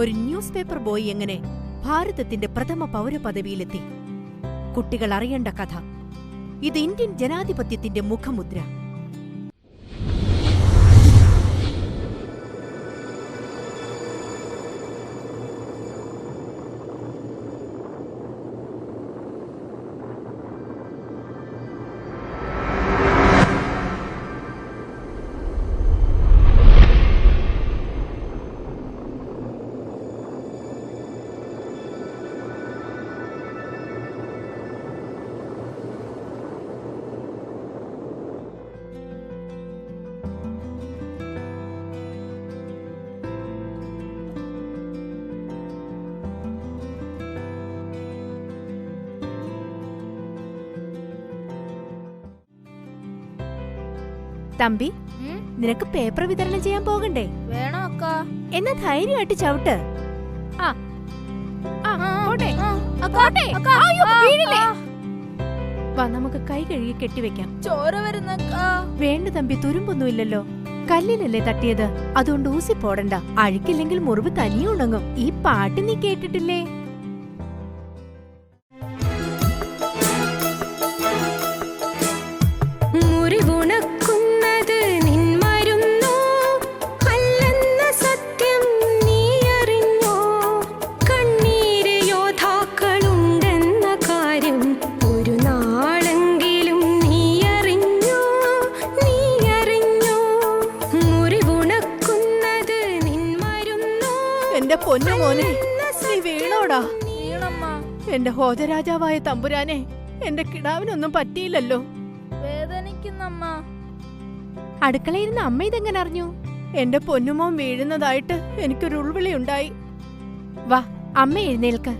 ഒരു news paper boy എങ്ങനെ ഭാരതത്തിന്റെ പ്രഥമ പൗരപദവിയിലെത്തി? കുട്ടികൾ അറിയേണ്ട കഥ. ഇത് ഇന്ത്യൻ ജനാധിപത്യത്തിന്റെ മുഖമുദ്ര. തമ്പി, നിനക്ക് പേപ്പർ വിതരണം ചെയ്യാൻ പോകണ്ടേ? വേണോ അക്ക? എന്നാ ധൈര്യമായിട്ട് ചവിട്ട്. വാ, നമുക്ക് കൈ കഴുകി കെട്ടിവെക്കാം. ചോര വരുന്ന. വേണ്ട തമ്പി, തുരുമ്പൊന്നുമില്ലല്ലോ. കല്ലിലല്ലേ തട്ടിയത്, അതുകൊണ്ട് ഊസി പോടണ്ട. അഴുക്കില്ലെങ്കിൽ മുറിവ് തനിയെ ഉണങ്ങും. ഈ പാട്ട് നീ കേട്ടിട്ടില്ലേ? എന്റെ പൊന്നു മോനെ, നീ വീണോടാ? വീണമ്മ. എന്റെ ഹോജരാജാവായ തമ്പുരാനെ, എന്റെ കിടാവിനൊന്നും പറ്റിയില്ലല്ലോ. വേദനിക്കുന്നമ്മ. അടുക്കളയിരുന്ന അമ്മ ഇതെങ്ങനെ അറിഞ്ഞു? എന്റെ പൊന്നുമോൻ വീഴുന്നതായിട്ട് എനിക്കൊരു ഉൾവിളി ഉണ്ടായി. വാ, അമ്മ എഴുന്നേൽക്ക്.